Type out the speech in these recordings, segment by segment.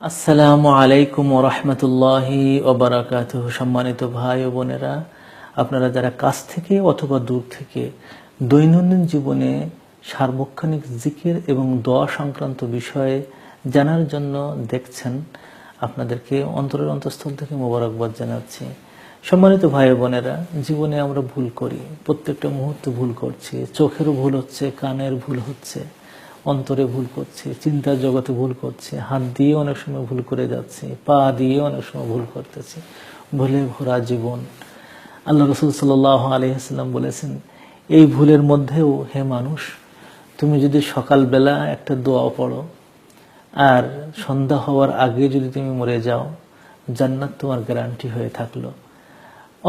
আসসালামু আলাইকুম ওয়া রাহমাতুল্লাহি ওয়া বারাকাতুহু। সম্মানিত ভাই ও বোনেরা, আপনারা যারা কাছ থেকে অথবা দূর থেকে দৈনন্দিন জীবনে সার্বক্ষণিক জিকির এবং দোয়া সংক্রান্ত বিষয়ে জানার জন্য দেখছেন, আপনাদেরকে অন্তরের অন্তঃস্থল থেকে মোবারকবাদ জানাচ্ছি। সম্মানিত ভাই ও বোনেরা, জীবনে আমরা ভুল করি, প্রত্যেকটা মুহূর্তে ভুল করছি। চোখেরও ভুল হচ্ছে, কানের ভুল হচ্ছে, অন্তরে ভুল করছি, চিন্তার জগতে ভুল করছি, হাত দিয়ে অনেক সময় ভুল করে যাচ্ছি, পা দিয়ে অনেক সময় ভুল করতেছি। ভুলে ভরা জীবন। আল্লাহ রাসূল সাল্লাল্লাহু আলাইহি ওয়াসাল্লাম বলেছেন, এই ভুলের মধ্যেও হে মানুষ, তুমি যদি সকালবেলা একটা দোয়া পড়ো আর সন্ধ্যা হওয়ার আগে যদি তুমি মরে যাও, জান্নাত তোমার গ্যারান্টি হয়ে থাকলো।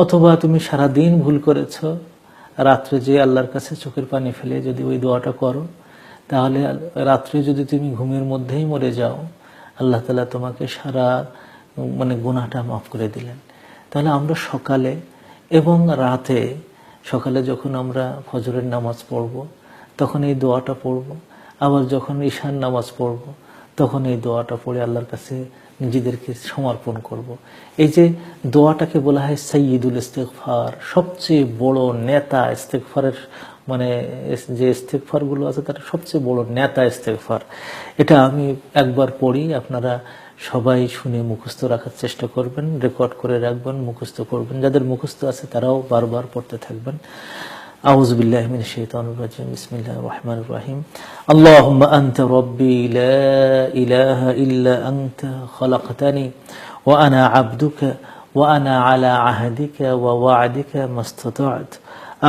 অথবা তুমি সারাদিন ভুল করেছ, রাত্রে যে আল্লাহর কাছে চোখের পানি ফেলে যদি ওই দোয়াটা করো, তাহলে রাত্রে যদি তুমি ঘুমের মধ্যেই মরে যাও, আল্লাহ তাআলা তোমাকে সারা গুনাহটা মাফ করে দিলেন। তাহলে আমরা সকালে এবং রাতে, সকালে যখন আমরা ফজরের নামাজ পড়ব তখন এই দোয়াটা পড়ব, আবার যখন ঈশার নামাজ পড়ব তখন এই দোয়াটা পড়ে আল্লাহর কাছে নিজেদেরকে সমর্পণ করব। এই যে দোয়াটাকে বলা হয় সাইয়্যিদুল ইস্তিগফার, সবচেয়ে বড় নেতা ইস্তিগফারের, যে ইস্তিগফারগুলো আছে তার সবচেয়ে বড় নেতা ইস্তিগফার। এটা আমি একবার পড়ি, আপনারা সবাই শুনে মুখস্থ রাখার চেষ্টা করবেন, রেকর্ড করে রাখবেন, মুখস্থ করবেন। যাদের মুখস্থ আছে তারাও বারবার পড়তে থাকবেন। আউযু বিল্লাহি মিনাশ শাইতানির রাজিম। বিসমিল্লাহির রহমানির রহিম। আল্লাহুম্মা আনতা রাব্বি লা ইলাহা ইল্লা আনতা খালাকতানি ওয়া আনা আবদুকা ওয়া আনা আলা আহদিকা ওয়া ওয়া'দিকা মাস্তাতা'তু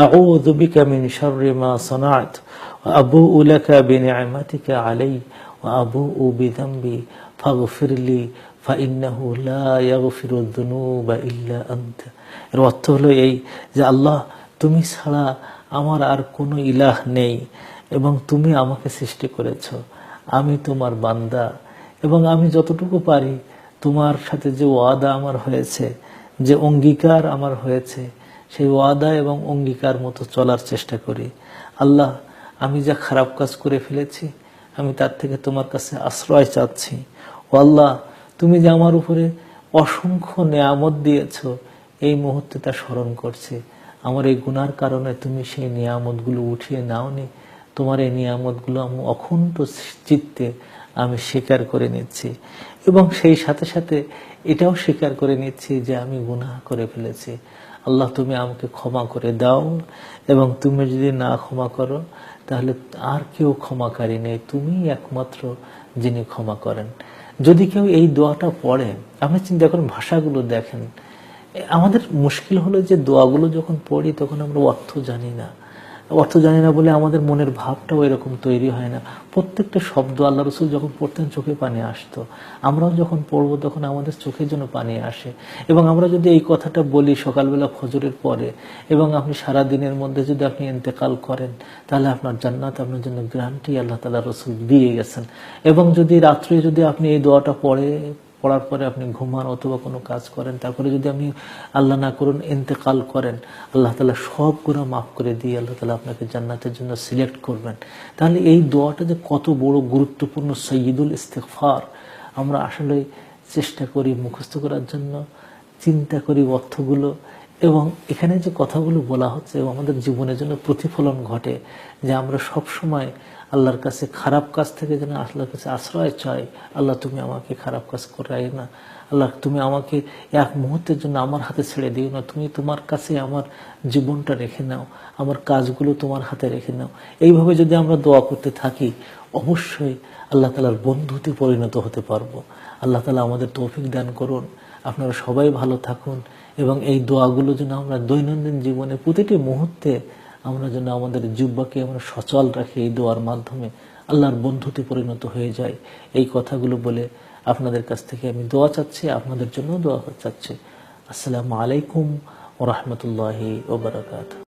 আউযু বিকা মিন শাররি মা সানা'তু ওয়া আবু'ু লাকা বিনি'মাতিকা আলাইয়া ওয়া আবু'ু বিযামবি ফাগফিরলি ফাইন্নাহু লা ইয়াগফিরুয যুনুবা ইল্লা আনতা। এর অর্থ হলো এই যে, আল্লাহ, তুমি ছাড়া আমার আর কোনো ইলাহ নেই এবং তুমি আমাকে সৃষ্টি করেছ, আমি তোমার বান্দা এবং আমি যতটুকু পারি তোমার সাথে যে ওয়াদা আমার হয়েছে, যে অঙ্গীকার আমার হয়েছে, সেই ওয়াদা এবং অঙ্গীকার মতো চলার চেষ্টা করি। আল্লাহ, আমি যা খারাপ কাজ করে ফেলেছি আমি তার থেকে তোমার কাছে আশ্রয় চাচ্ছি। ও আল্লাহ, তুমি যে আমার উপরে অসংখ্য নেয়ামত দিয়েছ, এই মুহূর্তে তা স্মরণ করছি। আমার এই গুনার কারণে তুমি সেই নিয়ামতগুলো উঠিয়ে নাওনি। তোমার এই নিয়ামতগুলো আমি অখণ্ড চিত্তে আমি স্বীকার করে নিচ্ছি এবং সেই সাথে সাথে এটাও স্বীকার করে নিচ্ছি যে আমি গুনাহ করে ফেলেছি। আল্লাহ, তুমি আমাকে ক্ষমা করে দাও এবং তুমি যদি না ক্ষমা করো তাহলে আর কেউ ক্ষমাকারী নেই, তুমিই একমাত্র যিনি ক্ষমা করেন। যদি কেউ এই দোয়াটা পড়ে, আপনি চিন্তা করেন, ভাষাগুলো দেখেন। আমাদের মুশকিল হলো যে দোয়াগুলো যখন পড়ি তখন আমরা অর্থ জানি না বলে আমাদের মনের ভাবটাও এরকম তৈরি হয় না। প্রত্যেকটা শব্দ আল্লাহ রাসূল যখন পড়তেন চোখে পানি আসতো, আমরাও যখন পড়বো তখন আমাদের চোখের জন্য পানি আসে। এবং আমরা যদি এই কথাটা বলি সকালবেলা ফজরের পরে এবং আপনি সারা দিনের মধ্যে যদি আপনি ইন্তেকাল করেন, তাহলে আপনার জান্নাত আপনার জন্য গ্যারান্টি আল্লাহ তাআলা রাসূল দিয়ে গেছেন। এবং যদি রাত্রে যদি আপনি এই দোয়াটা পড়ার পরে আপনি ঘুমান অথবা কোনো কাজ করেন, তারপরে যদি আপনি আল্লাহ না করুন ইন্তেকাল করেন, আল্লাহ তাআলা সব গুনাহ মাফ করে দিয়ে আল্লাহ তাআলা আপনাকে জান্নাতের জন্য সিলেক্ট করবেন। তাহলে এই দোয়াটা যে কত বড় গুরুত্বপূর্ণ সাইয়্যিদুল ইস্তিগফার, আমরা আসলে চেষ্টা করি মুখস্থ করার জন্য, চিন্তা করি অর্থগুলো, এবং এখানে যে কথাগুলো বলা হচ্ছে এবং আমাদের জীবনের জন্য প্রতিফলন ঘটে যে আমরা সব সময় আল্লাহর কাছে খারাপ কাজ থেকে যেন আল্লাহর কাছে আশ্রয় চাই। আল্লাহ, তুমি আমাকে খারাপ কাজ করাই না। আল্লাহ, তুমি আমাকে এক মুহূর্তের জন্য আমার হাতে ছেড়ে দিও না। তুমি তোমার কাছে আমার জীবনটা রেখে নাও, আমার কাজগুলো তোমার হাতে রেখে নাও। এইভাবে যদি আমরা দোয়া করতে থাকি, অবশ্যই আল্লাহ তাআলার বন্ধুতে পরিণত হতে পারবো। আল্লাহ তাআলা আমাদের তৌফিক দান করুন। আপনারা সবাই ভালো থাকুন এবং এই দোয়াগুলো যেন আমরা দৈনন্দিন জীবনে প্রতিটি মুহূর্তে আমরা যেন আমাদের জিহ্বাকে আমরা সচল রাখি, এই দোয়ার মাধ্যমে আল্লাহর বন্ধুতে পরিণত হয়ে যায়। এই কথাগুলো বলে আপনাদের কাছ থেকে আমি দোয়া চাচ্ছি, আপনাদের জন্য দোয়া চাচ্ছি। আসসালামু আলাইকুম ওয়া রাহমাতুল্লাহি ওয়া বারাকাতুহু।